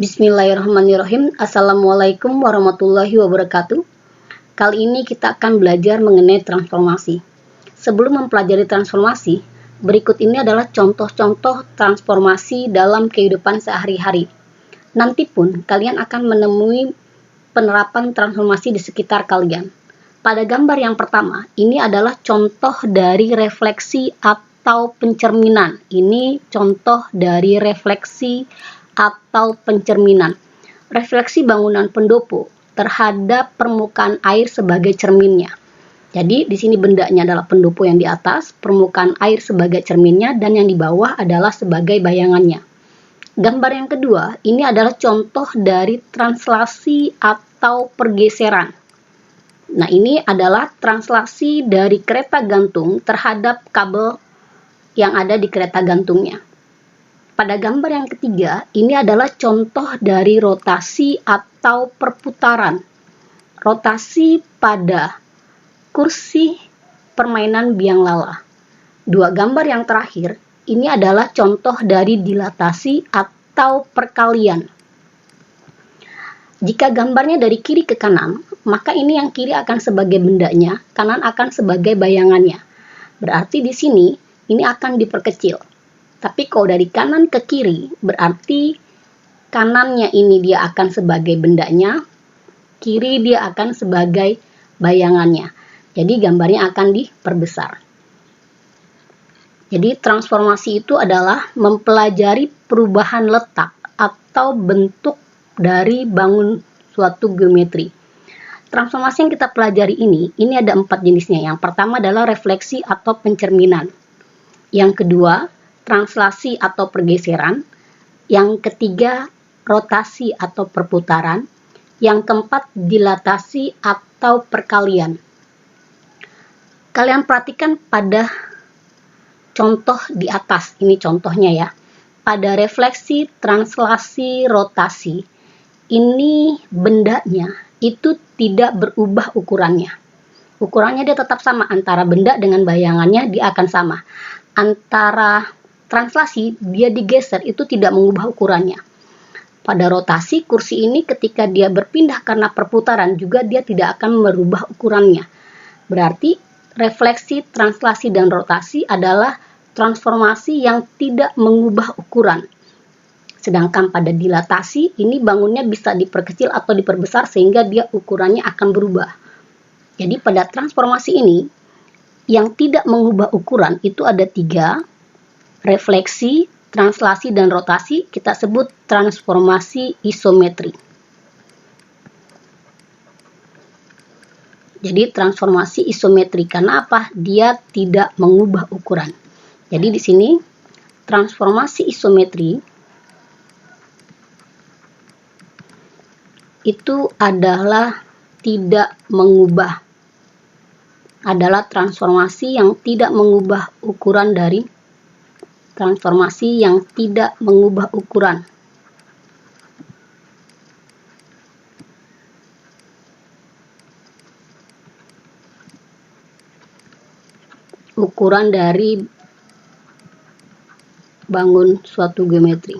Bismillahirrahmanirrahim. Assalamualaikum warahmatullahi wabarakatuh. Kali ini kita akan belajar mengenai transformasi. Sebelum mempelajari transformasi, berikut ini adalah contoh-contoh transformasi dalam kehidupan sehari-hari. Nanti pun kalian akan menemui penerapan transformasi di sekitar kalian. Pada gambar yang pertama, ini adalah contoh dari refleksi atau pencerminan. Ini contoh dari refleksi atau pencerminan. Refleksi bangunan pendopo terhadap permukaan air sebagai cerminnya. Jadi di sini bendanya adalah pendopo yang di atas, permukaan air sebagai cerminnya, dan yang di bawah adalah sebagai bayangannya. Gambar yang kedua, ini adalah contoh dari translasi atau pergeseran. Nah, ini adalah translasi dari kereta gantung terhadap kabel yang ada di kereta gantungnya. Pada gambar yang ketiga, ini adalah contoh dari rotasi atau perputaran. Rotasi pada kursi permainan biang lala. Dua gambar yang terakhir, ini adalah contoh dari dilatasi atau perkalian. Jika gambarnya dari kiri ke kanan, maka ini yang kiri akan sebagai bendanya, kanan akan sebagai bayangannya. Berarti di sini, ini akan diperkecil. Tapi kalau dari kanan ke kiri, berarti kanannya ini dia akan sebagai bendanya, kiri dia akan sebagai bayangannya. Jadi gambarnya akan diperbesar. Jadi transformasi itu adalah mempelajari perubahan letak atau bentuk dari bangun suatu geometri. Transformasi yang kita pelajari ini ada 4 jenisnya. Yang pertama adalah refleksi atau pencerminan. Yang kedua, translasi atau pergeseran. Yang ketiga, rotasi atau perputaran. Yang keempat, dilatasi atau perkalian. Kalian perhatikan pada contoh di atas, ini contohnya ya. Pada refleksi, translasi, rotasi, ini bendanya itu tidak berubah ukurannya. Ukurannya dia tetap sama, antara benda dengan bayangannya dia akan sama. Antara translasi, dia digeser, itu tidak mengubah ukurannya. Pada rotasi, kursi ini ketika dia berpindah karena perputaran, juga dia tidak akan merubah ukurannya. Berarti, refleksi, translasi, dan rotasi adalah transformasi yang tidak mengubah ukuran. Sedangkan pada dilatasi, ini bangunnya bisa diperkecil atau diperbesar sehingga dia ukurannya akan berubah. Jadi pada transformasi ini, yang tidak mengubah ukuran itu ada 3. Refleksi, translasi, dan rotasi kita sebut transformasi isometri. Jadi transformasi isometri karena apa? Dia tidak mengubah ukuran. Jadi di sini transformasi isometri itu adalah tidak mengubah. Adalah transformasi yang tidak mengubah ukuran dari transformasi yang tidak mengubah ukuran. Ukuran dari bangun suatu geometri.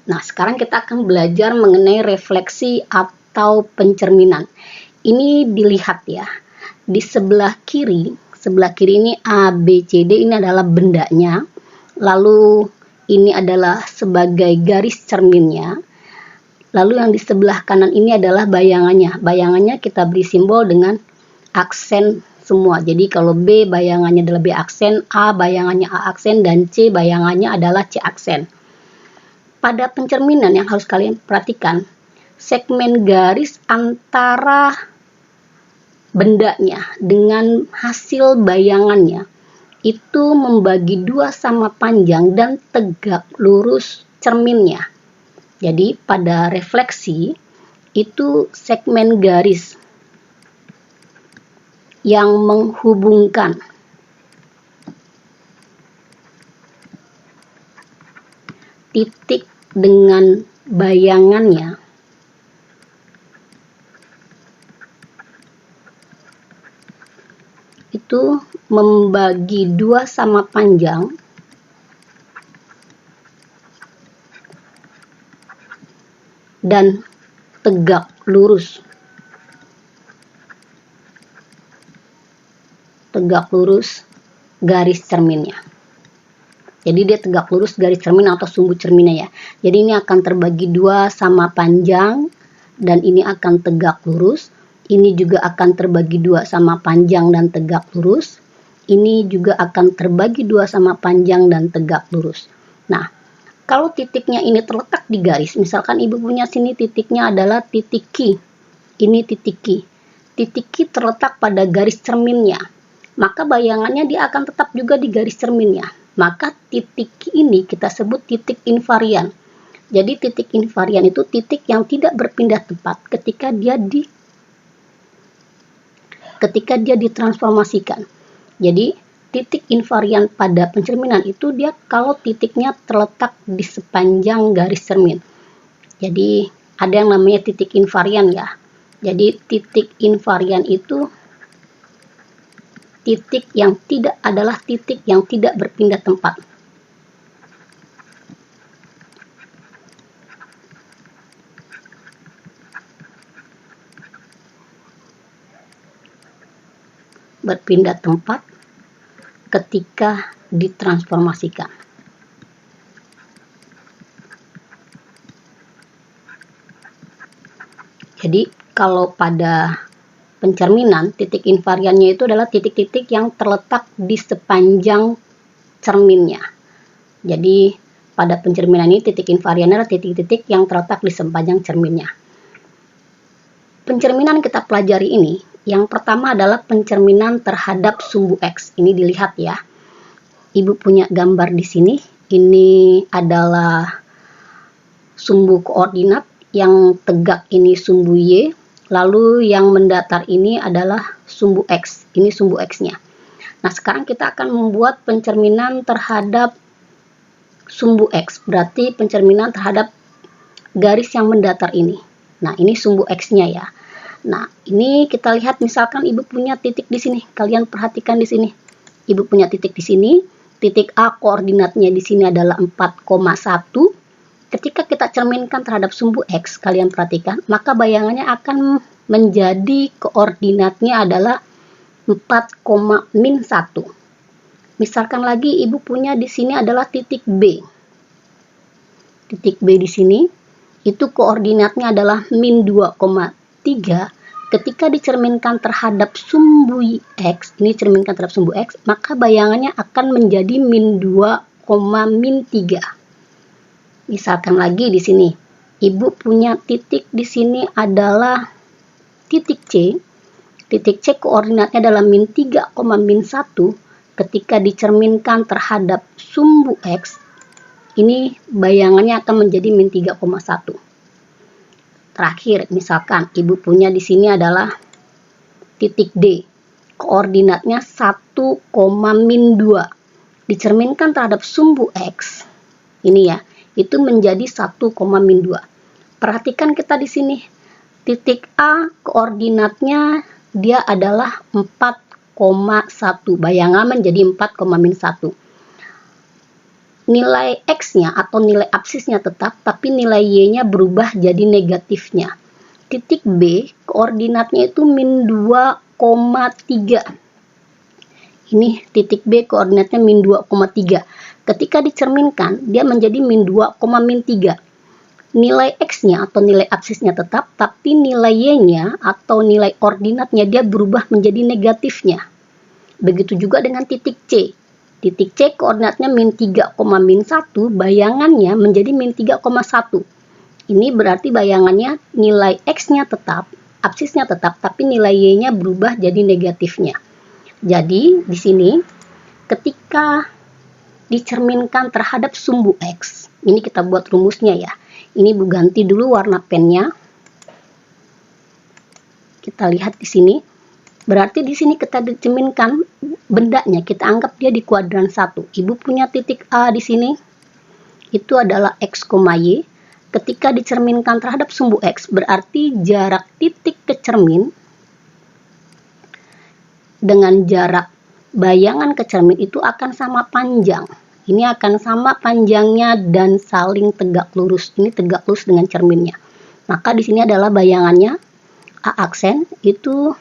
Nah, sekarang kita akan belajar mengenai refleksi atau pencerminan. Ini dilihat ya. Di sebelah kiri ini A, B, C, D ini adalah bendanya. Lalu ini adalah sebagai garis cerminnya. Lalu yang di sebelah kanan ini adalah bayangannya. Bayangannya kita beri simbol dengan aksen semua. Jadi kalau B bayangannya adalah B aksen, A bayangannya A aksen, dan C bayangannya adalah C aksen. Pada pencerminan yang harus kalian perhatikan, segmen garis antara bendanya dengan hasil bayangannya itu membagi 2 sama panjang dan tegak lurus cerminnya. Jadi pada refleksi itu segmen garis yang menghubungkan titik dengan bayangannya itu membagi 2 sama panjang dan tegak lurus. Tegak lurus garis cerminnya. Jadi dia tegak lurus garis cermin atau sumbu cerminnya ya. Jadi ini akan terbagi 2 sama panjang dan ini akan tegak lurus. Ini juga akan terbagi 2 sama panjang dan tegak lurus. Ini juga akan terbagi 2 sama panjang dan tegak lurus. Nah, kalau titiknya ini terletak di garis, misalkan ibu punya sini titiknya adalah titik Q. Ini titik Q. Titik Q terletak pada garis cerminnya. Maka bayangannya dia akan tetap juga di garis cerminnya. Maka titik Q ini kita sebut titik invarian. Jadi titik invarian itu titik yang tidak berpindah tempat ketika dia ditransformasikan. Jadi titik invarian pada pencerminan itu dia kalau titiknya terletak di sepanjang garis cermin. Jadi ada yang namanya titik invarian ya. Jadi titik invarian itu titik yang adalah titik yang tidak berpindah tempat. Berpindah tempat ketika ditransformasikan. Jadi kalau pada pencerminan, titik invariannya itu adalah titik-titik yang terletak di sepanjang cerminnya. Jadi pada pencerminan ini titik invariannya adalah titik-titik yang terletak di sepanjang cerminnya. Pencerminan kita pelajari ini, yang pertama adalah pencerminan terhadap sumbu X. Ini dilihat ya. Ibu punya gambar di sini. Ini adalah sumbu koordinat, yang tegak ini sumbu Y. Lalu yang mendatar ini adalah sumbu X. Ini sumbu X-nya. Nah, sekarang kita akan membuat pencerminan terhadap sumbu X. Berarti pencerminan terhadap garis yang mendatar ini. Nah, ini sumbu X-nya ya. Nah, ini kita lihat misalkan ibu punya titik di sini. Kalian perhatikan di sini. Ibu punya titik di sini. Titik A koordinatnya di sini adalah 4,1. Ketika kita cerminkan terhadap sumbu X, kalian perhatikan, maka bayangannya akan menjadi koordinatnya adalah 4,-1. Misalkan lagi ibu punya di sini adalah titik B. Titik B di sini itu koordinatnya adalah -2,3. Ketika dicerminkan terhadap sumbu X, ini cerminkan terhadap sumbu X, maka bayangannya akan menjadi -2,-3. Misalkan lagi di sini, ibu punya titik di sini adalah titik C. Titik C koordinatnya adalah -3,-1. Ketika dicerminkan terhadap sumbu X, ini bayangannya akan menjadi -3,1. Terakhir, misalkan ibu punya di sini adalah titik D. Koordinatnya 1,-2. Dicerminkan terhadap sumbu X. Ini ya, itu menjadi 1,-2. Perhatikan kita di sini. Titik A koordinatnya dia adalah 4,1. Bayangan menjadi 4,-1. Nilai X-nya atau nilai absisnya tetap, tapi nilai Y-nya berubah jadi negatifnya. Titik B, koordinatnya itu -2,3. Ini titik B, koordinatnya -2,3. Ketika dicerminkan, dia menjadi -2,-3. Nilai X-nya atau nilai absisnya tetap, tapi nilai Y-nya atau nilai ordinatnya dia berubah menjadi negatifnya. Begitu juga dengan titik C. Titik C koordinatnya -3,-1, bayangannya menjadi -3,1. Ini berarti bayangannya nilai X-nya tetap, absisnya tetap, tapi nilai Y-nya berubah jadi negatifnya. Jadi di sini ketika dicerminkan terhadap sumbu X, ini kita buat rumusnya ya. Ini Bu ganti dulu warna pennya. Kita lihat di sini. Berarti di sini kita dicerminkan bendanya, kita anggap dia di kuadran 1. Ibu punya titik A di sini. Itu adalah X, Y. Ketika dicerminkan terhadap sumbu X, berarti jarak titik ke cermin dengan jarak bayangan ke cermin itu akan sama panjang. Ini akan sama panjangnya dan saling tegak lurus. Ini tegak lurus dengan cerminnya. Maka di sini adalah bayangannya. A aksen itu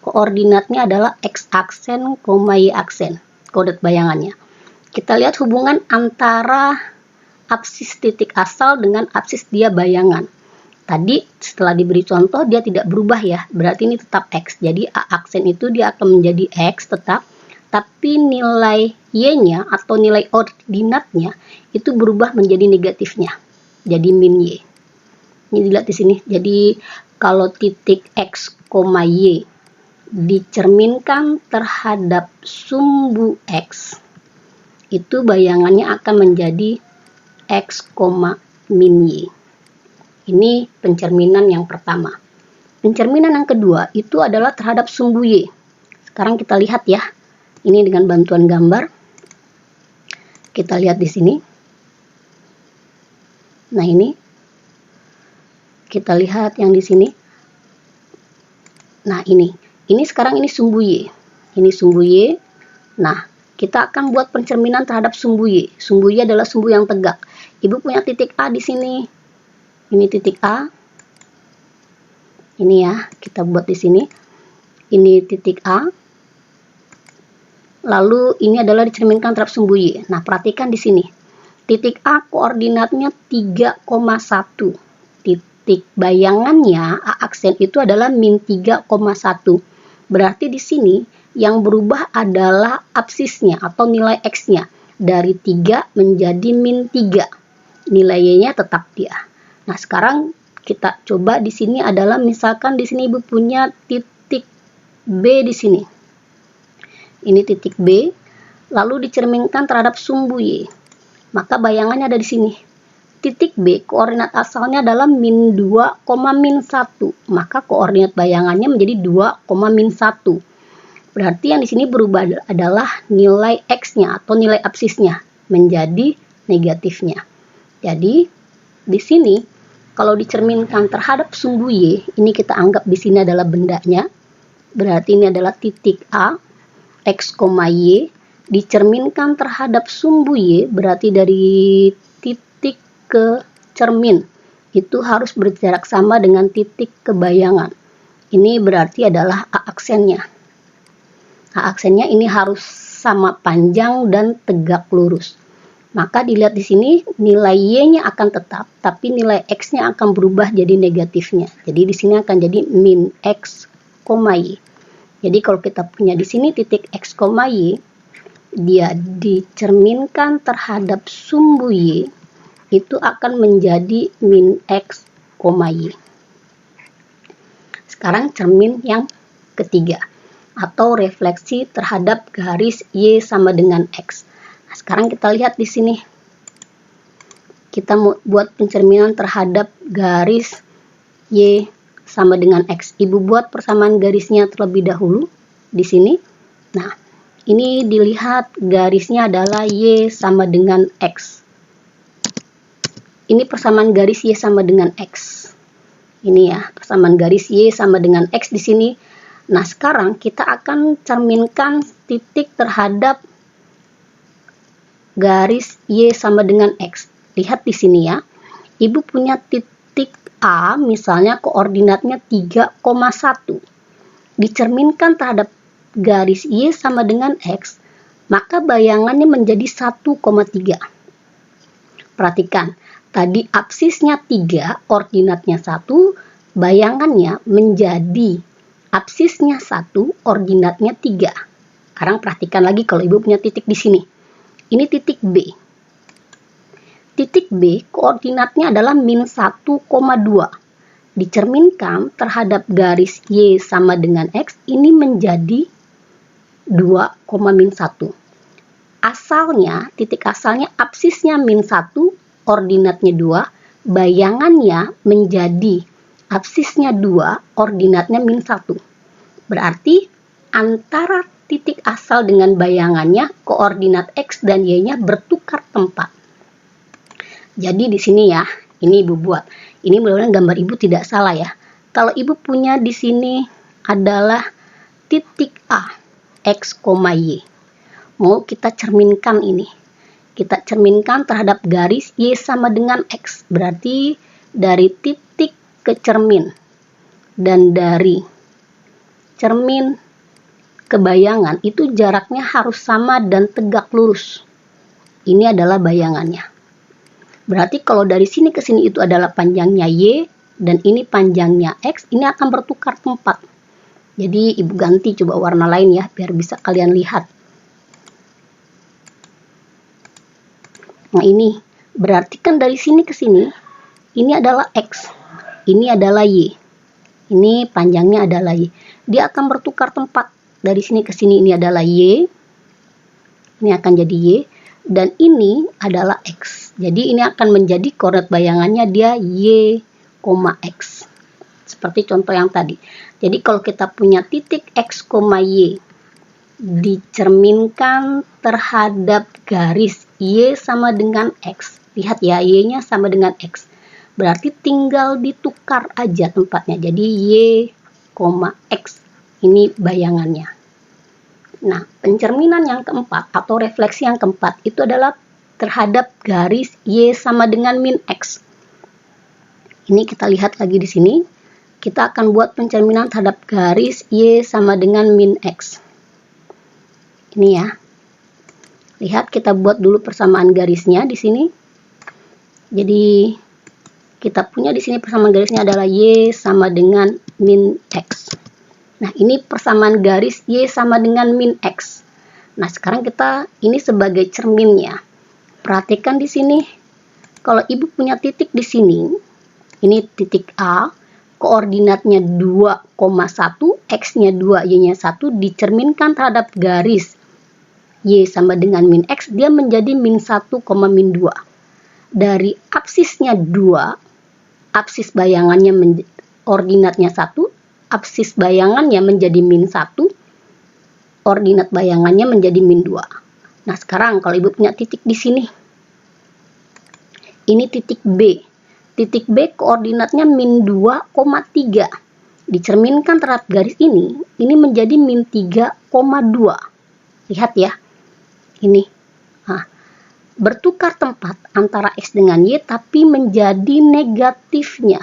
koordinatnya adalah X aksen, Y aksen. Koordinat bayangannya. Kita lihat hubungan antara apsis titik asal dengan apsis dia bayangan. Tadi setelah diberi contoh dia tidak berubah ya, berarti ini tetap X. Jadi A aksen itu dia akan menjadi X tetap, tapi nilai Y-nya atau nilai ordinatnya itu berubah menjadi negatifnya. Jadi min Y. Ini dilihat di sini. Jadi kalau titik X, Y dicerminkan terhadap sumbu X, itu bayangannya akan menjadi X, min Y. Ini pencerminan yang pertama. Pencerminan yang kedua itu adalah terhadap sumbu Y. Sekarang kita lihat ya. Ini dengan bantuan gambar. Kita lihat di sini. Nah, ini. Kita lihat yang di sini. Nah, ini. Ini sekarang ini sumbu Y. Ini sumbu Y. Nah, kita akan buat pencerminan terhadap sumbu Y. Sumbu Y adalah sumbu yang tegak. Ibu punya titik A di sini. Ini titik A. Ini ya, kita buat di sini. Ini titik A. Lalu ini adalah dicerminkan terhadap sumbu Y. Nah, perhatikan di sini. Titik A koordinatnya 3,1. Titik bayangannya A aksen itu adalah min 3,1. Berarti di sini yang berubah adalah absisnya atau nilai X-nya. Dari 3 menjadi min 3. Nilai Y-nya tetap dia. Nah, sekarang kita coba di sini adalah misalkan di sini Ibu punya titik B di sini. Ini titik B, lalu dicerminkan terhadap sumbu Y. Maka bayangannya ada di sini. Titik B, koordinat asalnya adalah min 2, min 1. Maka koordinat bayangannya menjadi 2, min 1. Berarti yang di sini berubah adalah nilai X-nya atau nilai absisnya menjadi negatifnya. Jadi, di sini kalau dicerminkan terhadap sumbu Y, ini kita anggap di sini adalah bendanya. Berarti ini adalah titik A, X, Y, dicerminkan terhadap sumbu Y, berarti dari titik ke cermin. Itu harus berjarak sama dengan titik ke bayangan. Ini berarti adalah A aksennya. A aksennya ini harus sama panjang dan tegak lurus. Maka dilihat di sini nilai Y-nya akan tetap, tapi nilai X-nya akan berubah jadi negatifnya. Jadi di sini akan jadi min X, Y. Jadi kalau kita punya di sini titik X, Y, dia dicerminkan terhadap sumbu Y, itu akan menjadi min X, Y. Sekarang cermin yang ketiga, atau refleksi terhadap garis Y sama dengan X. Nah, sekarang kita lihat di sini. Kita mau buat pencerminan terhadap garis Y sama dengan X. Ibu buat persamaan garisnya terlebih dahulu di sini. Nah, ini dilihat garisnya adalah Y sama dengan X. Ini persamaan garis Y sama dengan X. Ini ya, persamaan garis Y sama dengan X di sini. Nah, sekarang kita akan cerminkan titik terhadap garis Y sama dengan X. Lihat di sini ya. Ibu punya titik A, misalnya koordinatnya 3,1. Dicerminkan terhadap garis Y sama dengan X, maka bayangannya menjadi 1,3. Perhatikan, tadi absisnya 3, ordinatnya 1, bayangannya menjadi absisnya 1, ordinatnya 3. Sekarang perhatikan lagi kalau Ibu punya titik di sini. Ini titik B. Titik B koordinatnya adalah min 1,2. Dicerminkan terhadap garis Y sama dengan X, ini menjadi 2, min 1. Asalnya, titik asalnya absisnya min 1, ordinatnya 2, bayangannya menjadi absisnya 2, ordinatnya min 1. Berarti antara titik asal dengan bayangannya, koordinat X dan Y-nya bertukar tempat. Jadi di sini ya, ini Ibu buat. Ini mudah-mudahan gambar Ibu tidak salah ya. Kalau Ibu punya di sini adalah titik A. X, Y. Mau kita cerminkan ini. Kita cerminkan terhadap garis Y sama dengan X. Berarti dari titik ke cermin. Dan dari cermin ke bayangan itu jaraknya harus sama dan tegak lurus. Ini adalah bayangannya. Berarti kalau dari sini ke sini itu adalah panjangnya Y dan ini panjangnya X, ini akan bertukar tempat. Jadi ibu ganti coba warna lain ya biar bisa kalian lihat. Nah ini berarti kan dari sini ke sini ini adalah X, ini adalah Y, ini panjangnya adalah Y. Dia akan bertukar tempat dari sini ke sini, ini adalah Y, ini akan jadi Y, dan ini adalah X. Jadi ini akan menjadi koordinat bayangannya dia Y, X. Seperti contoh yang tadi. Jadi kalau kita punya titik X, Y dicerminkan terhadap garis Y sama dengan X. Lihat ya, Y-nya sama dengan X. Berarti tinggal ditukar aja tempatnya. Jadi Y, X. Ini bayangannya. Nah, pencerminan yang keempat atau refleksi yang keempat itu adalah terhadap garis Y sama dengan min X. Ini kita lihat lagi di sini. Kita akan buat pencerminan terhadap garis Y sama dengan min X. Ini ya. Lihat, kita buat dulu persamaan garisnya di sini. Jadi kita punya di sini persamaan garisnya adalah Y sama dengan min X. Nah, ini persamaan garis Y sama dengan min X. Nah, sekarang kita ini sebagai cerminnya. Perhatikan di sini. Kalau ibu punya titik di sini, ini titik A, koordinatnya 2,1, X-nya 2, Y-nya 1, dicerminkan terhadap garis Y sama dengan min X, dia menjadi min 1, min 2. Dari absisnya 2, absis bayangannya ordinatnya 1, absis bayangannya menjadi min 1, ordinat bayangannya menjadi min 2. Nah, sekarang kalau ibu punya titik di sini, ini titik B. Titik B koordinatnya min 2,3. Dicerminkan terhadap garis ini menjadi min 3,2. Lihat ya. Ini. Nah, bertukar tempat antara X dengan Y tapi menjadi negatifnya.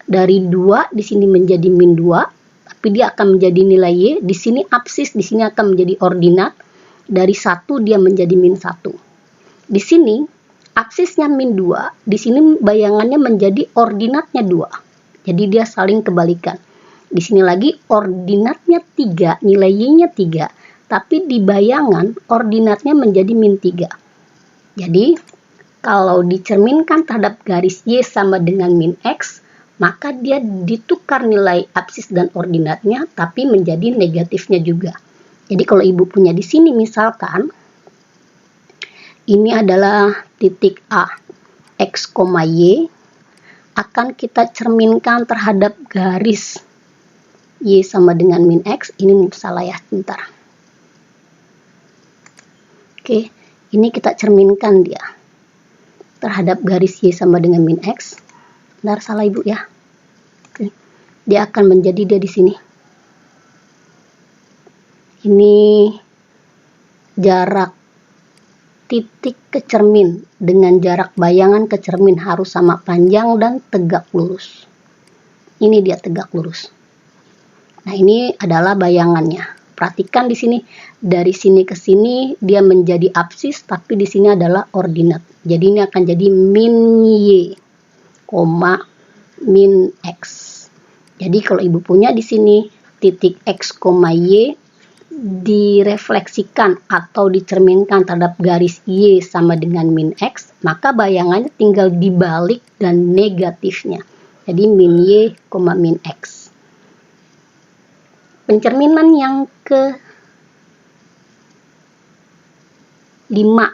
Dari 2 di sini menjadi min 2, tapi dia akan menjadi nilai Y. Di sini absis, di sini akan menjadi ordinat. Dari 1 dia menjadi min 1. Di sini absisnya min 2, di sini bayangannya menjadi ordinatnya 2. Jadi dia saling kebalikan. Di sini lagi ordinatnya 3, nilai Y-nya 3. Tapi di bayangan ordinatnya menjadi min 3. Jadi kalau dicerminkan terhadap garis Y sama dengan min X, maka dia ditukar nilai absis dan ordinatnya tapi menjadi negatifnya juga. Jadi kalau ibu punya di sini misalkan ini adalah titik A, X, Y, akan kita cerminkan terhadap garis Y sama dengan min X. Ini salah ya, bentar. Oke, ini kita cerminkan dia terhadap garis Y sama dengan min X. Benar, salah ibu ya. Oke. Dia akan menjadi dia di sini. Ini jarak titik ke cermin dengan jarak bayangan ke cermin harus sama panjang dan tegak lurus. Ini dia tegak lurus. Nah, ini adalah bayangannya. Perhatikan di sini, dari sini ke sini dia menjadi absis, tapi di sini adalah ordinat. Jadi ini akan jadi min Y, min X. Jadi kalau ibu punya di sini titik X, Y direfleksikan atau dicerminkan terhadap garis Y sama dengan min X, maka bayangannya tinggal dibalik dan negatifnya. Jadi min Y, min X. Pencerminan yang ke-5,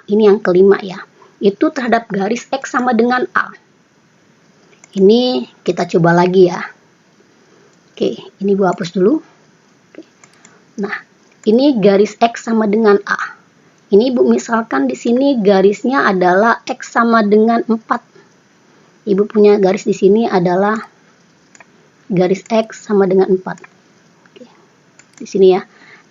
ini yang kelima ya, itu terhadap garis X sama dengan A. Ini kita coba lagi ya. Oke, ini gua hapus dulu. Oke. Nah, ini garis X sama dengan A. Ini ibu misalkan di sini garisnya adalah X sama dengan 4. Ibu punya garis di sini adalah garis X sama dengan 4. Di sini ya.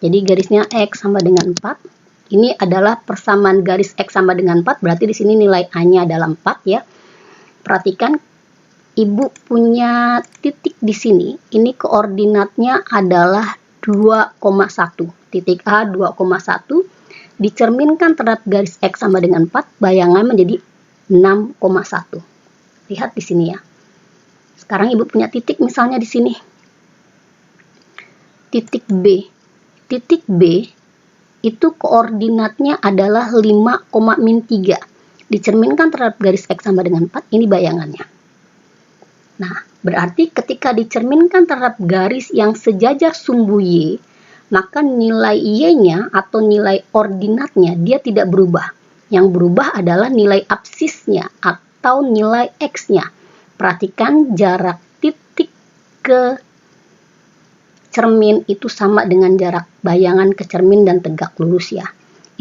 Jadi garisnya X sama dengan 4. Ini adalah persamaan garis X sama dengan 4, berarti di sini nilai A-nya adalah 4 ya. Perhatikan, Ibu punya titik di sini. Ini koordinatnya adalah 2,1. Titik A 2,1 dicerminkan terhadap garis X sama dengan 4, bayangan menjadi 6,1. Lihat di sini ya. Sekarang Ibu punya titik misalnya di sini. Titik B. Titik B itu koordinatnya adalah 5,-3. Dicerminkan terhadap garis X sama dengan 4, ini bayangannya. Nah, berarti ketika dicerminkan terhadap garis yang sejajar sumbu Y, maka nilai Y-nya atau nilai ordinatnya dia tidak berubah. Yang berubah adalah nilai absisnya atau nilai X-nya. Perhatikan jarak titik ke cermin itu sama dengan jarak bayangan ke cermin dan tegak lurus ya.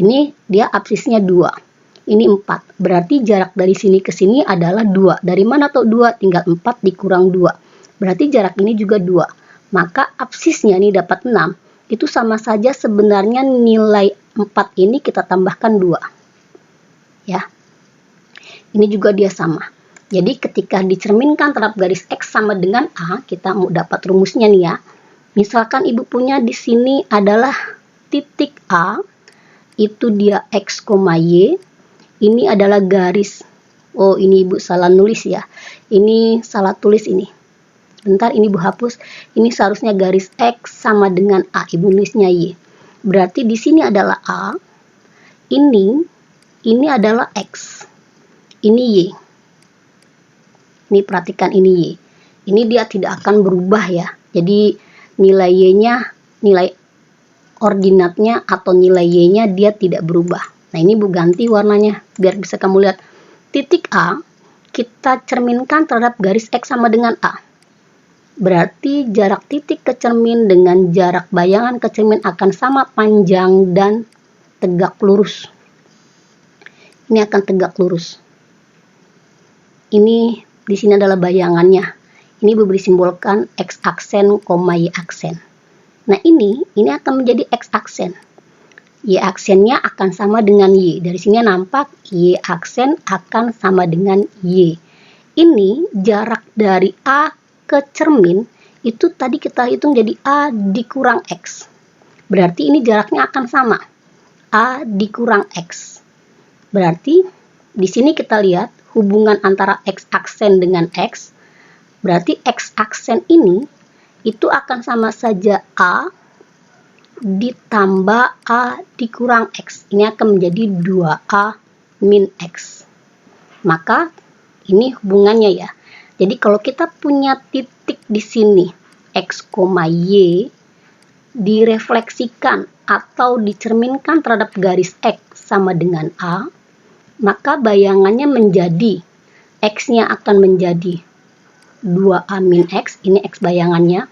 Ini dia absisnya 2. Ini 4. Berarti jarak dari sini ke sini adalah 2. Dari mana tuh 2? Tinggal 4 dikurang 2. Berarti jarak ini juga 2. Maka absisnya ini dapat 6. Itu sama saja sebenarnya nilai 4 ini kita tambahkan 2. Ya. Ini juga dia sama. Jadi ketika dicerminkan terhadap garis X sama dengan A, kita mau dapat rumusnya nih ya. Misalkan Ibu punya di sini adalah titik A, itu dia X, Y. Ini adalah garis. Oh, ini Ibu salah nulis ya. Ini salah tulis ini. Bentar, ini Ibu hapus. Ini seharusnya garis X sama dengan A. Ibu nulisnya Y. Berarti di sini adalah A. Ini adalah X. Ini Y. Ini perhatikan ini Y. Ini dia tidak akan berubah ya. Jadi nilai Y-nya, nilai ordinatnya atau nilai Y-nya dia tidak berubah. Nah, ini Bu ganti warnanya biar bisa kamu lihat. Titik A kita cerminkan terhadap garis X sama dengan A. Berarti jarak titik ke cermin dengan jarak bayangan ke cermin akan sama panjang dan tegak lurus. Ini akan tegak lurus. Ini di sini adalah bayangannya. Ini beri simbolkan X aksen, Y aksen. Nah ini akan menjadi X aksen. Y aksennya akan sama dengan Y. Dari sini nampak Y aksen akan sama dengan Y. Ini jarak dari A ke cermin, itu tadi kita hitung jadi A dikurang X. Berarti ini jaraknya akan sama. A dikurang X. Berarti di sini kita lihat hubungan antara X aksen dengan X. Berarti X aksen ini itu akan sama saja A ditambah A dikurang X. Ini akan menjadi 2A min X. Maka ini hubungannya ya. Jadi kalau kita punya titik di sini X, Y direfleksikan atau dicerminkan terhadap garis X sama dengan A, maka bayangannya menjadi X-nya akan menjadi 2A min X, ini X bayangannya,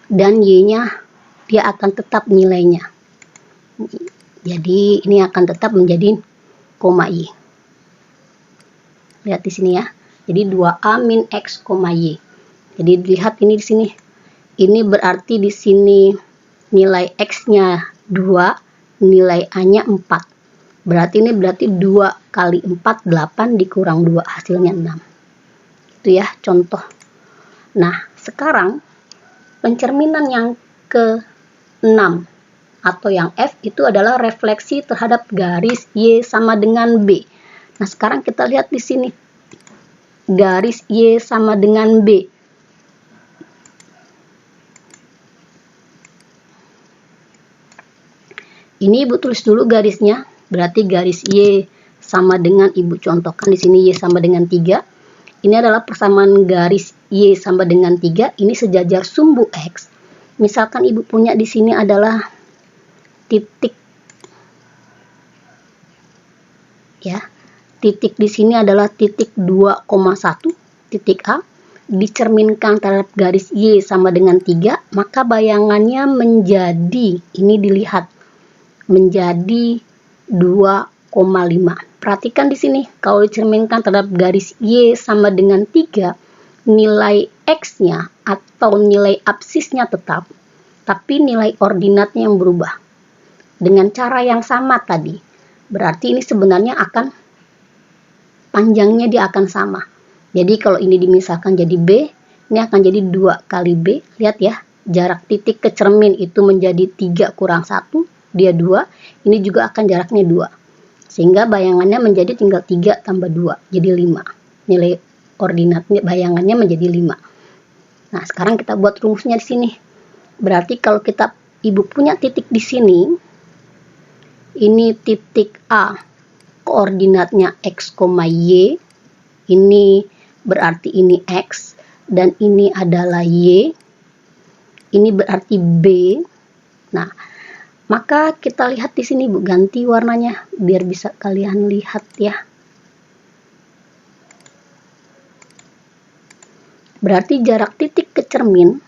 dan Y-nya dia akan tetap nilainya. Jadi ini akan tetap menjadi koma Y. Lihat di sini ya. Jadi 2A min X, Y. Jadi lihat ini di sini. Ini berarti di sini nilai X-nya 2, nilai A-nya 4. Berarti ini 2 kali 4, 8 dikurang 2, hasilnya 6. Itu ya contoh. Nah sekarang pencerminan yang ke-6 atau yang F itu adalah refleksi terhadap garis Y sama dengan B. Nah sekarang kita lihat di sini garis Y sama dengan B. Ini Ibu tulis dulu garisnya. Berarti garis Y sama dengan, Ibu contohkan di sini Y sama dengan 3. Ini adalah persamaan garis Y sama dengan 3. Ini sejajar sumbu X. Misalkan Ibu punya di sini adalah titik. Ya. Titik di sini adalah titik 2,1. Titik A. Dicerminkan terhadap garis Y sama dengan 3. Maka bayangannya menjadi, ini dilihat, menjadi 2,5. Perhatikan di sini, kalau dicerminkan terhadap garis Y sama dengan 3, nilai X-nya atau nilai absisnya tetap. tapi nilai ordinatnya yang berubah. Dengan cara yang sama tadi, berarti ini sebenarnya akan panjangnya dia akan sama. Jadi kalau ini dimisalkan jadi B, ini akan jadi 2 kali B. Lihat ya, jarak titik ke cermin itu menjadi 3 kurang 1, dia 2. Ini juga akan jaraknya 2. Sehingga bayangannya menjadi tinggal 3 tambah 2, jadi 5. Nilai ordinatnya bayangannya menjadi 5. Nah, sekarang kita buat rumusnya di sini. Berarti kalau Ibu punya titik di sini, ini titik A, koordinatnya X, Y, ini berarti ini X, dan ini adalah Y, ini berarti B. Nah, maka kita lihat di sini Bu, ganti warnanya biar bisa kalian lihat ya. Berarti jarak titik ke cermin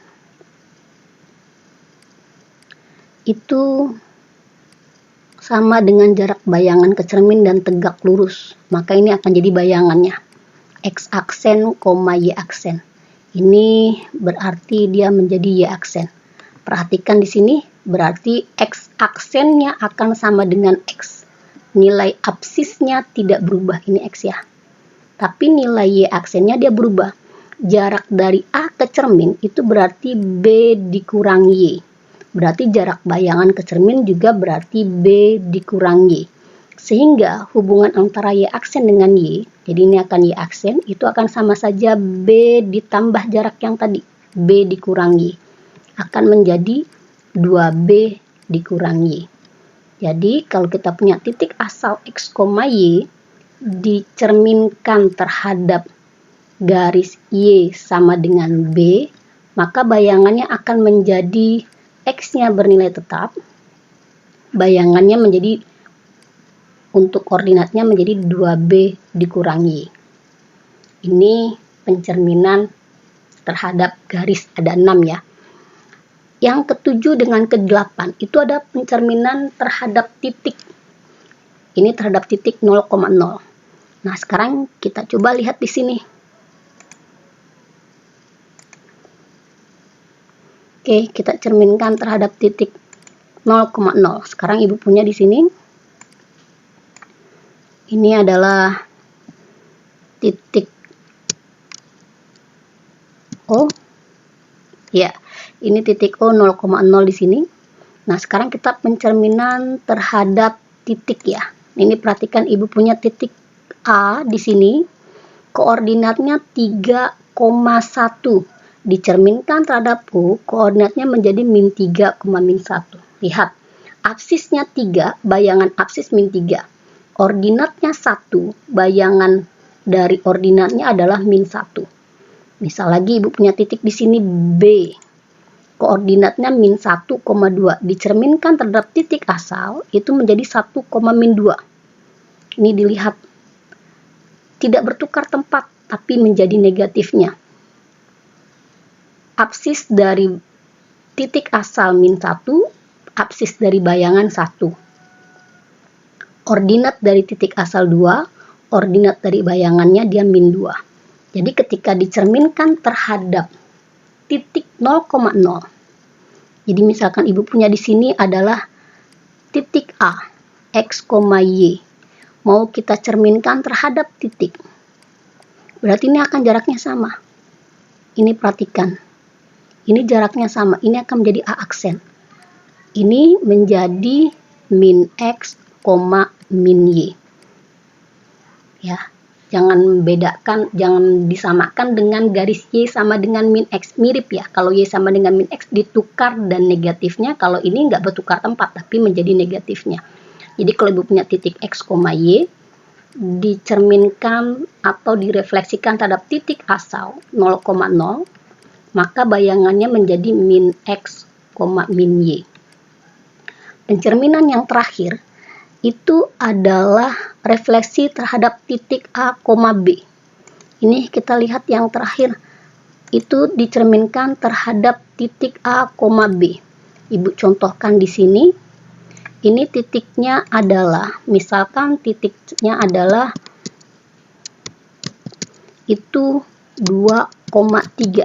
itu sama dengan jarak bayangan ke cermin dan tegak lurus. Maka ini akan jadi bayangannya. X aksen, Y aksen. Ini berarti dia menjadi Y aksen. Perhatikan di sini, berarti X aksennya akan sama dengan X. Nilai absisnya tidak berubah, ini X ya. Tapi nilai Y aksennya dia berubah. Jarak dari A ke cermin itu berarti B dikurang Y. Berarti jarak bayangan ke cermin juga berarti B dikurang Y. Sehingga hubungan antara Y aksen dengan Y, jadi ini akan Y aksen, itu akan sama saja B ditambah jarak yang tadi, B dikurang Y. Akan menjadi 2B dikurang Y. Jadi kalau kita punya titik asal X, Y dicerminkan terhadap garis Y sama dengan B, maka bayangannya akan menjadi X-nya bernilai tetap, bayangannya menjadi untuk koordinatnya menjadi 2B dikurang Y. Ini pencerminan terhadap garis, ada 6 ya. Yang ke-7 dengan ke-8 itu ada pencerminan terhadap titik. Ini terhadap titik 0,0. Nah, sekarang kita coba lihat di sini. Oke, kita cerminkan terhadap titik 0,0. Sekarang Ibu punya di sini. Ini adalah titik O. Ya, ini titik O 0,0 di sini. Nah, sekarang kita pencerminan terhadap titik ya. Ini perhatikan Ibu punya titik A di sini. Koordinatnya 3,1. Dicerminkan terhadap U, koordinatnya menjadi min 3, min 1. Lihat, absisnya 3, bayangan absis min 3. Ordinatnya 1, bayangan dari ordinatnya adalah min 1. Misal lagi Ibu punya titik di sini B. Koordinatnya min 1,2. Dicerminkan terhadap titik asal, itu menjadi 1, min 2. Ini dilihat. Tidak bertukar tempat, tapi menjadi negatifnya. Absis dari titik asal min 1, absis dari bayangan 1. Ordinat dari titik asal 2, ordinat dari bayangannya dia min 2. Jadi ketika dicerminkan terhadap titik 0,0. Jadi misalkan Ibu punya di sini adalah titik A, X, Y. Mau kita cerminkan terhadap titik. Berarti ini akan jaraknya sama. Ini perhatikan. Ini jaraknya sama, ini akan menjadi A aksen. Ini menjadi min X, min Y. Ya, jangan bedakan, jangan disamakan dengan garis Y sama dengan min X. Mirip ya, kalau Y sama dengan min X ditukar dan negatifnya, kalau ini nggak bertukar tempat, tapi menjadi negatifnya. Jadi kalau Ibu punya titik X, Y, dicerminkan atau direfleksikan terhadap titik asal 0,0, maka bayangannya menjadi min X, min Y. Pencerminan yang terakhir itu adalah refleksi terhadap titik A, B. Ini kita lihat yang terakhir. Itu dicerminkan terhadap titik A, B. Ibu contohkan di sini. Ini titiknya adalah, misalkan titiknya adalah itu 2,3.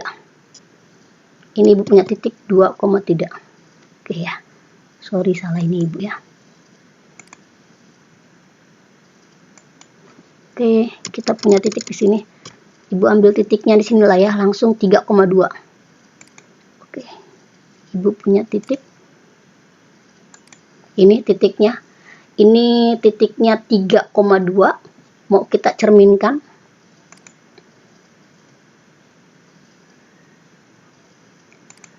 Ini Ibu punya titik 2,3. Oke ya, sorry salah ini Ibu ya. Oke, kita punya titik di sini. Ibu ambil titiknya di sini lah ya, langsung 3,2. Oke, Ibu punya titik. Ini titiknya. Ini titiknya 3,2. Mau kita cerminkan.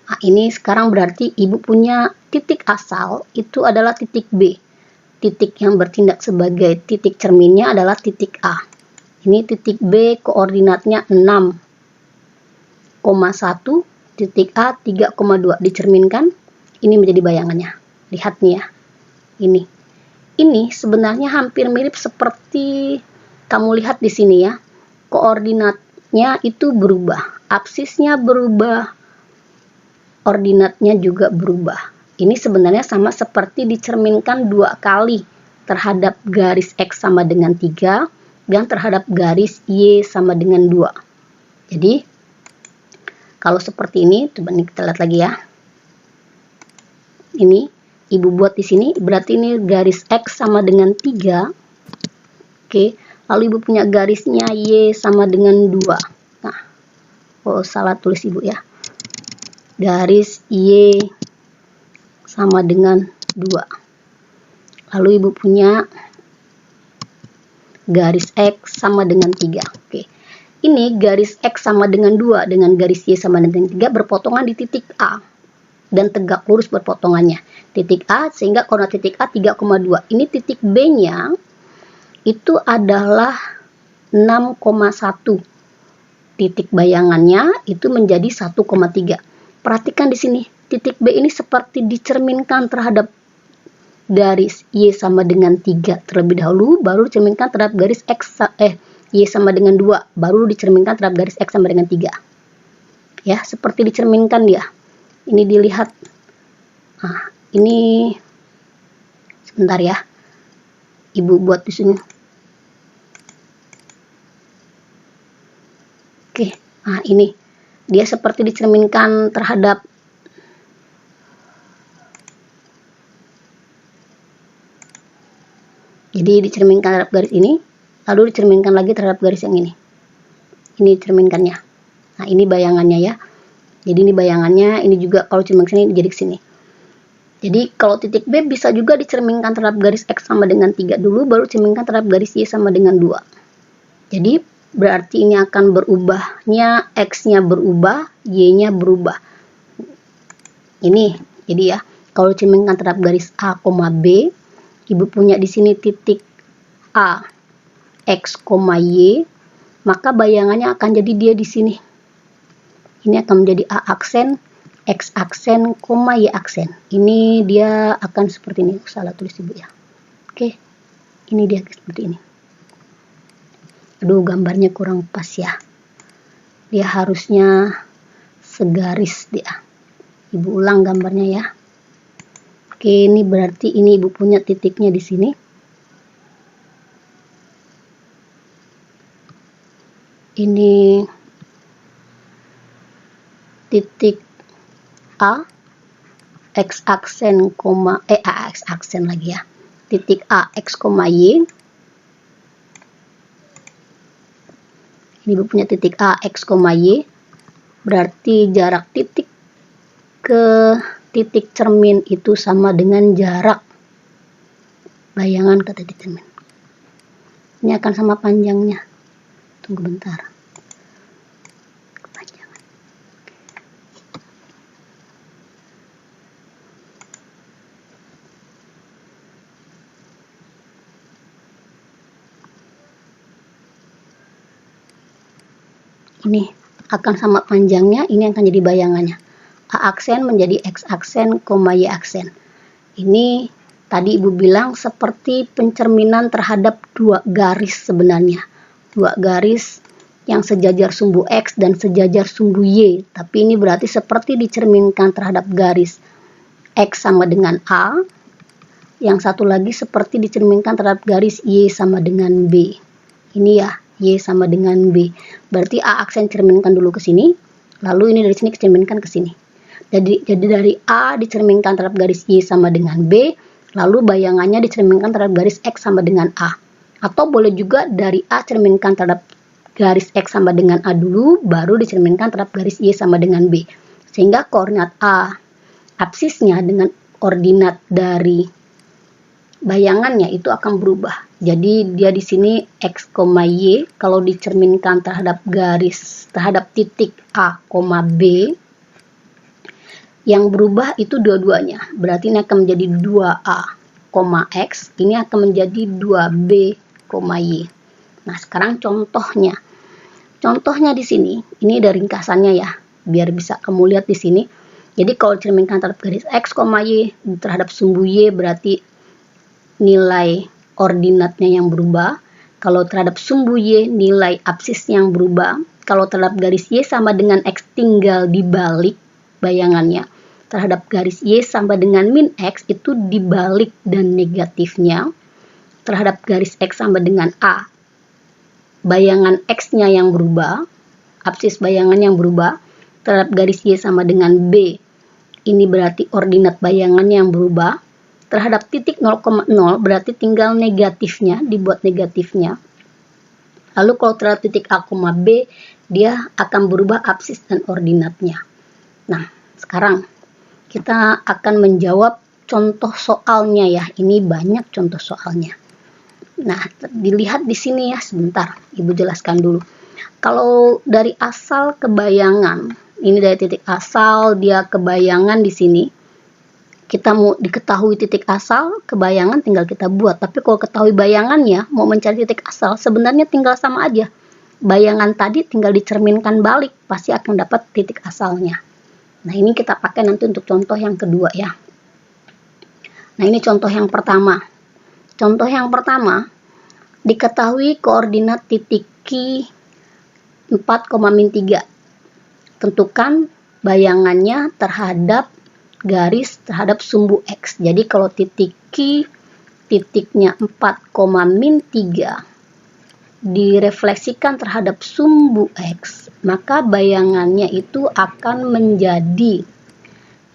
Nah, ini sekarang berarti Ibu punya titik asal itu adalah titik B. Titik yang bertindak sebagai titik cerminnya adalah titik A. Ini titik B, koordinatnya 6,1, titik A 3,2 dicerminkan. Ini menjadi bayangannya. Lihat nih ya. Ini sebenarnya hampir mirip seperti kamu lihat di sini ya. Koordinatnya itu berubah, absisnya berubah, ordinatnya juga berubah. Ini sebenarnya sama seperti dicerminkan 2 kali terhadap garis X sama dengan 3 dan terhadap garis Y sama dengan 2. Jadi kalau seperti ini, coba nih kita lihat lagi ya. Ini Ibu buat di sini, berarti ini garis X sama dengan 3. Oke, lalu Ibu punya garisnya Y sama dengan 2. Nah, oh salah tulis Ibu ya. Garis Y sama dengan 2. Lalu Ibu punya garis X sama dengan 3. Oke. Ini garis X sama dengan 2 dengan garis Y sama dengan 3 berpotongan di titik A. Dan tegak lurus berpotongannya. Titik A sehingga koordinat titik A 3,2. Ini titik B-nya itu adalah 6,1. Titik bayangannya itu menjadi 1,3. Perhatikan di sini. Titik B ini seperti dicerminkan terhadap garis Y sama dengan 3 terlebih dahulu, baru dicerminkan terhadap garis Y sama dengan 2, baru dicerminkan terhadap garis X sama dengan 3. Ya, seperti dicerminkan dia. Ini dilihat. Nah, ini sebentar ya. Ibu buat di sini. Oke, nah ini dia seperti dicerminkan terhadap jadi dicerminkan terhadap garis ini, lalu dicerminkan lagi terhadap garis yang ini. Ini cerminkannya. Nah, ini bayangannya ya. Jadi ini bayangannya, ini juga kalau cermin sini jadi ke sini. Jadi kalau titik B bisa juga dicerminkan terhadap garis X sama dengan 3 dulu, baru cerminkan terhadap garis Y sama dengan 2. Jadi berarti ini akan berubahnya, X-nya berubah, Y-nya berubah. Ini, jadi ya, kalau cerminkan terhadap garis A, B, Ibu punya di sini titik A, X, Y, maka bayangannya akan jadi dia di sini. Ini akan menjadi A aksen, X aksen, Y aksen. Ini dia akan seperti ini. Salah tulis Ibu ya. Oke, ini dia seperti ini. Aduh, gambarnya kurang pas ya. Dia harusnya segaris dia. Ibu ulang gambarnya ya. Oke, ini berarti ini Ibu punya titiknya di sini. Ini titik A, X aksen, X aksen lagi ya. Titik A, X, Y. Ini Ibu punya titik A, X, Y. Berarti jarak titik ke titik cermin itu sama dengan jarak bayangan ke titik cermin. Ini akan sama panjangnya. Tunggu bentar. Kepanjangan. Ini akan sama panjangnya, ini akan jadi bayangannya. A aksen menjadi X aksen, Y aksen. Ini tadi Ibu bilang seperti pencerminan terhadap 2 garis sebenarnya. 2 garis yang sejajar sumbu X dan sejajar sumbu Y. Tapi ini berarti seperti dicerminkan terhadap garis X sama dengan A. Yang satu lagi seperti dicerminkan terhadap garis Y sama dengan B. Ini ya, Y sama dengan B. Berarti A aksen cerminkan dulu ke sini. Lalu ini dari sini cerminkan ke sini. Jadi dari A dicerminkan terhadap garis Y sama dengan B, lalu bayangannya dicerminkan terhadap garis X sama dengan A. Atau boleh juga dari A cerminkan terhadap garis X sama dengan A dulu, baru dicerminkan terhadap garis Y sama dengan B. Sehingga koordinat A absisnya dengan ordinat dari bayangannya itu akan berubah. Jadi dia di sini X, Y kalau dicerminkan terhadap titik A, B, yang berubah itu dua-duanya. Berarti ini akan menjadi 2A, X, ini akan menjadi 2B, Y. Nah, sekarang contohnya. Contohnya di sini, ini ada ringkasannya ya, biar bisa kamu lihat di sini. Jadi kalau dicerminkan terhadap garis X, Y terhadap sumbu Y berarti nilai ordinatnya yang berubah. Kalau terhadap sumbu Y nilai absisnya yang berubah. Kalau terhadap garis Y sama dengan X tinggal dibalik bayangannya. Terhadap garis Y sama dengan min X itu dibalik dan negatifnya. Terhadap garis X sama dengan A, bayangan X-nya yang berubah, absis bayangan yang berubah. Terhadap garis Y sama dengan B, ini berarti ordinat bayangannya yang berubah. Terhadap titik 0,0 berarti tinggal negatifnya, dibuat negatifnya. Lalu kalau terhadap titik A, B, dia akan berubah absis dan ordinatnya. Nah, sekarang kita akan menjawab contoh soalnya ya. Ini banyak contoh soalnya. Nah, dilihat di sini ya, sebentar, Ibu jelaskan dulu. Kalau dari asal ke bayangan, ini dari titik asal, dia ke bayangan di sini. Kita mau diketahui titik asal, ke bayangan tinggal kita buat. Tapi kalau ketahui bayangannya, mau mencari titik asal, sebenarnya tinggal sama aja. Bayangan tadi tinggal dicerminkan balik, pasti akan dapat titik asalnya. Nah, ini kita pakai nanti untuk contoh yang kedua ya. Nah, ini contoh yang pertama. Contoh yang pertama, diketahui koordinat titik Q 4,-3. Tentukan bayangannya terhadap garis terhadap sumbu X. Jadi kalau titik Q titiknya 4,-3 direfleksikan terhadap sumbu X, maka bayangannya itu akan menjadi,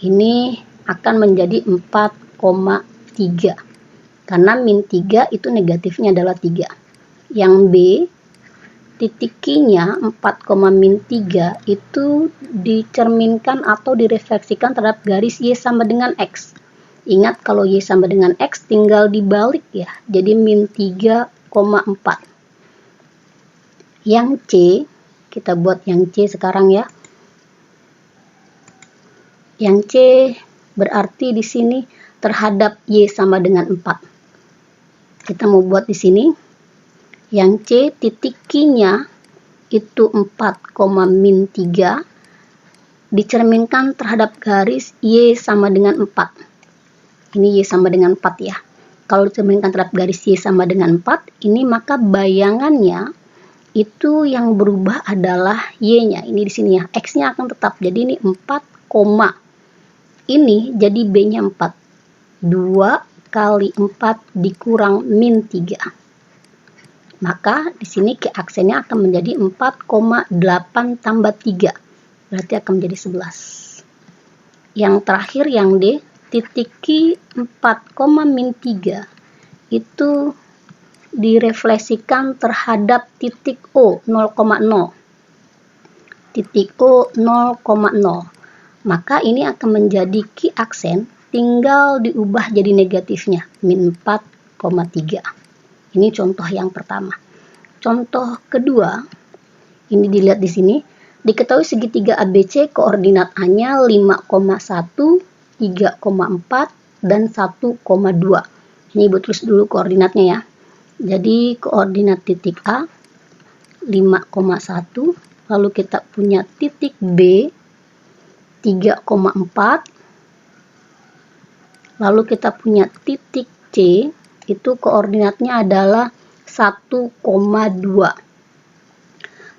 ini akan menjadi 4,3. Karena min 3 itu negatifnya adalah 3. Yang B, titik Q-nya 4,-3 itu dicerminkan atau direfleksikan terhadap garis Y sama dengan X. Ingat kalau Y sama dengan X tinggal dibalik ya. Jadi min 3,4. Yang C, kita buat yang C sekarang ya. Yang C berarti di sini terhadap Y sama dengan 4. Kita mau buat di sini. Yang C titik Q-nya itu 4,-3 dicerminkan terhadap garis Y sama dengan 4. Ini Y sama dengan 4 ya. Kalau dicerminkan terhadap garis Y sama dengan 4, ini maka bayangannya itu yang berubah adalah Y-nya. Ini di sini ya. X-nya akan tetap. Jadi ini 4, ini jadi B-nya 4. 2 kali 4 dikurang min 3. Maka di sini Q aksennya akan menjadi 4,8 tambah 3. Berarti akan menjadi 11. Yang terakhir yang D, titik Q 4,-3 itu direfleksikan terhadap titik O 0,0. Titik O 0,0. Maka ini akan menjadi Q aksen, tinggal diubah jadi negatifnya, min 4,3. Ini contoh yang pertama. Contoh kedua, ini dilihat di sini, diketahui segitiga ABC koordinat A-nya 5,1, 3,4, dan 1,2. Ini Ibu tulis dulu koordinatnya ya. Jadi koordinat titik A 5,1, lalu kita punya titik B 3,4, lalu kita punya titik C, itu koordinatnya adalah 1,2.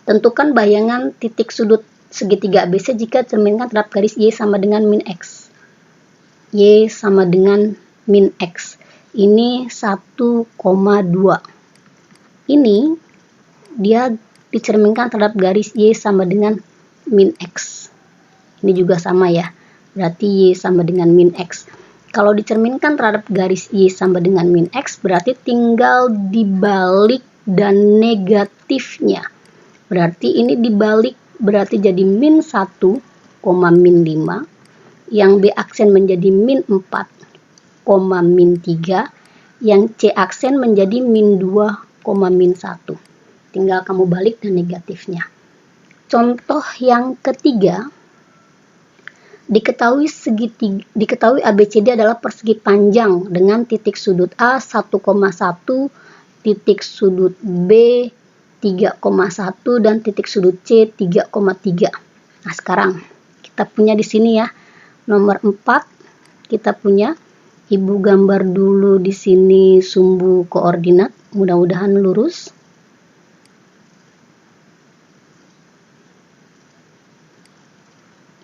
Tentukan bayangan titik sudut segitiga ABC jika cerminkan terhadap garis Y sama dengan min X. Y sama dengan min X. Ini 1,2. Ini dia dicerminkan terhadap garis Y sama dengan min X. Ini juga sama ya. berarti Y sama dengan min X. Kalau dicerminkan terhadap garis Y sama dengan min X, berarti tinggal dibalik dan negatifnya. Berarti ini dibalik, berarti jadi min 1, min 5. Yang B aksen menjadi min 4, min 3. Yang C aksen menjadi min 2, min 1. Tinggal kamu balik dan negatifnya. Contoh yang ketiga, diketahui ABCD adalah persegi panjang dengan titik sudut A 1,1, titik sudut B 3,1 dan titik sudut C 3,3. Nah, sekarang kita punya di sini ya. Nomor 4 kita punya, Ibu gambar dulu di sini sumbu koordinat, mudah-mudahan lurus.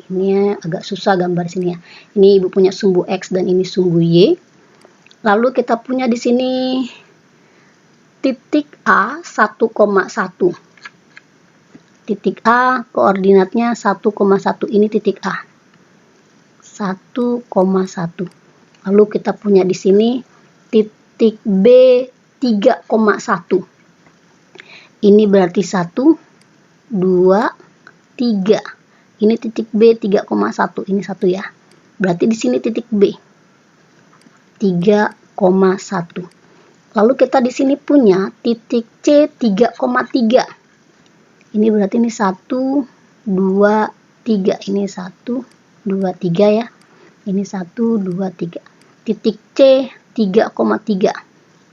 Ini agak susah gambar sini ya. Ini Ibu punya sumbu X dan ini sumbu Y. Lalu kita punya di sini titik A 1,1. Titik A koordinatnya 1,1. Ini titik A. 1,1. Lalu kita punya di sini titik B 3,1. Ini berarti 1, 2, 3. Ini titik B 3,1, ini 1 ya. Berarti di sini titik B 3,1. Lalu kita di sini punya titik C 3,3. Ini berarti ini 1, 2, 3. Ini 1, 2, 3 ya. Ini 1, 2, 3. Titik C 3,3.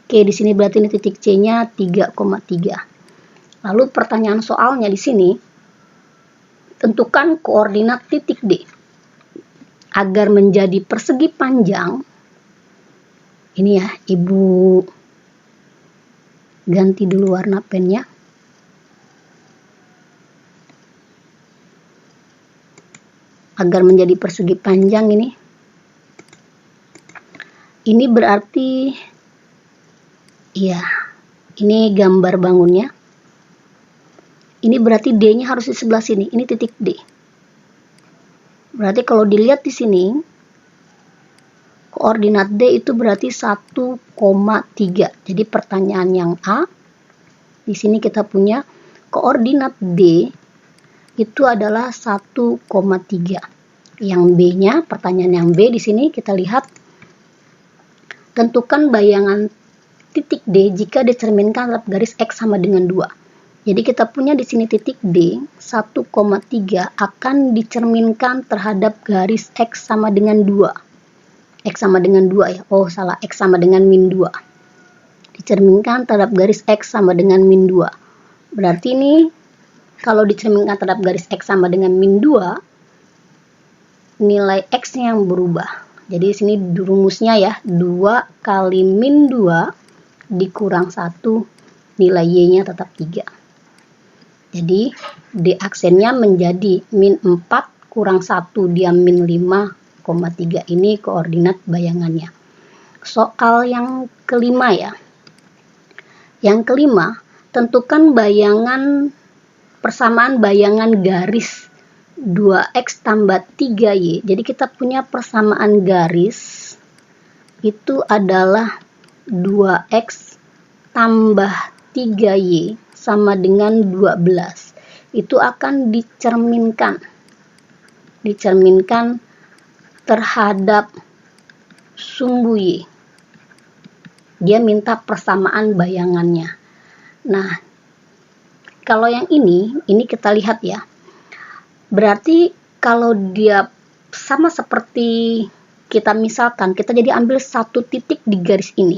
Oke, di sini berarti ini titik C-nya 3,3. Lalu pertanyaan soalnya di sini, tentukan koordinat titik D agar menjadi persegi panjang. Ini ya, Ibu ganti dulu warna pennya. Agar menjadi persegi panjang ini. Ini berarti, ya, ini gambar bangunnya. Ini berarti D-nya harus di sebelah sini. Ini titik D. Berarti kalau dilihat di sini, koordinat D itu berarti 1,3. Jadi pertanyaan yang A, di sini kita punya koordinat D itu adalah 1,3. Yang B-nya, pertanyaan yang B di sini kita lihat, tentukan bayangan titik D jika dicerminkan terhadap garis X sama dengan 2. Jadi kita punya di sini titik D 1,3 akan dicerminkan terhadap garis X sama dengan 2. X sama dengan 2 ya. Oh, salah. X sama dengan min 2. Dicerminkan terhadap garis X sama dengan min 2. Berarti ini kalau dicerminkan terhadap garis X sama dengan min 2, nilai X-nya yang berubah. Jadi di sini rumusnya ya, 2 kali min 2 dikurang 1, nilai Y-nya tetap 3. Jadi D aksennya menjadi min 4 kurang 1, dia min 5,3. Ini koordinat bayangannya. Soal yang kelima ya. Yang kelima, tentukan persamaan bayangan garis 2X tambah 3Y. Jadi kita punya persamaan garis itu adalah 2X tambah 3Y sama dengan 12. Itu akan dicerminkan terhadap sumbu Y. Dia minta persamaan bayangannya. Nah, kalau yang ini kita lihat ya. Berarti kalau dia sama seperti kita misalkan, kita jadi ambil satu titik di garis ini.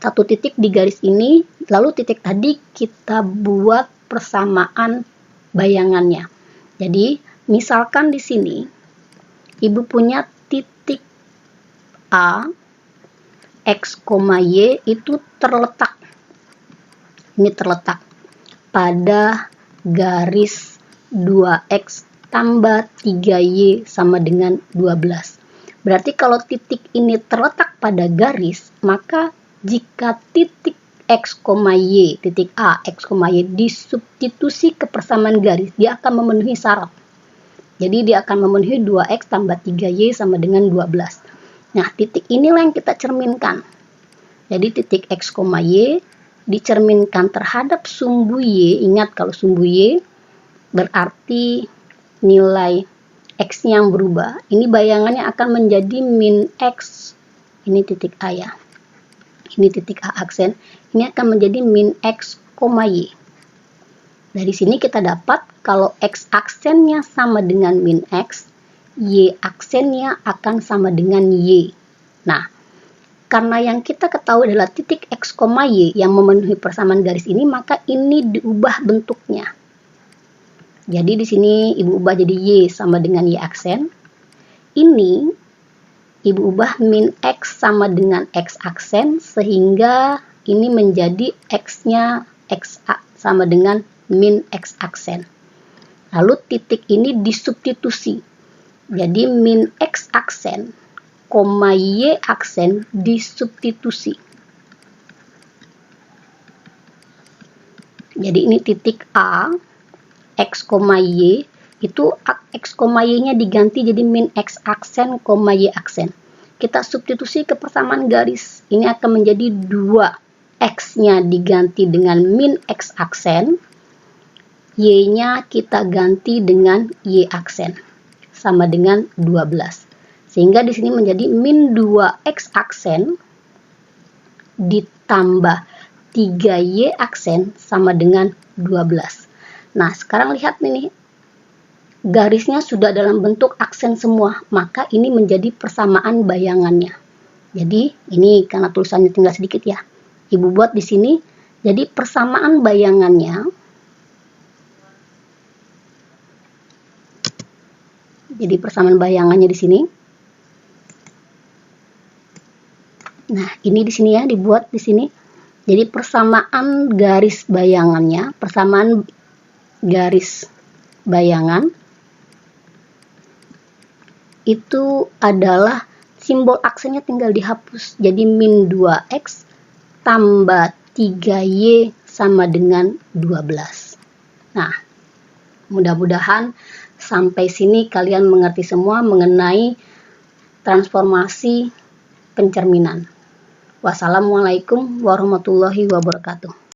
Satu titik di garis ini, lalu titik tadi kita buat persamaan bayangannya. Jadi, misalkan di sini, Ibu punya titik A, X, Y itu terletak. Ini terletak pada garis 2X tambah 3Y sama dengan 12. Berarti kalau titik ini terletak pada garis, maka jika titik X, Y, titik A, X, Y disubstitusi ke persamaan garis, dia akan memenuhi syarat. Jadi dia akan memenuhi 2x tambah 3y sama dengan 12. Nah, titik inilah yang kita cerminkan. Jadi titik x, y dicerminkan terhadap sumbu y. Ingat, kalau sumbu y berarti nilai x yang berubah. Ini bayangannya akan menjadi min x. Ini titik A ya. Ini titik A aksen. Ini akan menjadi min x, y. Dari sini kita dapat kalau x aksennya sama dengan min x, y aksennya akan sama dengan y. Nah, karena yang kita ketahui adalah titik x, y yang memenuhi persamaan garis ini, maka ini diubah bentuknya. Jadi di sini ibu ubah jadi y sama dengan y aksen. Ini ibu ubah min x sama dengan x aksen, sehingga ini menjadi x-nya x sama dengan min x aksen. Lalu titik ini disubstitusi. Jadi min x aksen, y aksen disubstitusi. Jadi ini titik A, x, y, itu x, y-nya diganti jadi min x aksen, y aksen. Kita substitusi ke persamaan garis. Ini akan menjadi 2 x-nya diganti dengan min x aksen, y-nya kita ganti dengan y aksen, sama dengan 12. Sehingga di sini menjadi min 2x aksen ditambah 3y aksen sama dengan 12. Nah, sekarang lihat ini, garisnya sudah dalam bentuk aksen semua, maka ini menjadi persamaan bayangannya. Jadi, ini karena tulisannya tinggal sedikit ya. Ibu buat di sini, jadi persamaan bayangannya. Jadi persamaan bayangannya di sini. Nah, ini di sini ya, dibuat di sini. Jadi persamaan garis bayangannya, persamaan garis bayangan itu adalah simbol aksennya tinggal dihapus. Jadi min 2x tambah 3y sama dengan 12. Nah, mudah-mudahan sampai sini kalian mengerti semua mengenai transformasi pencerminan. Wassalamualaikum warahmatullahi wabarakatuh.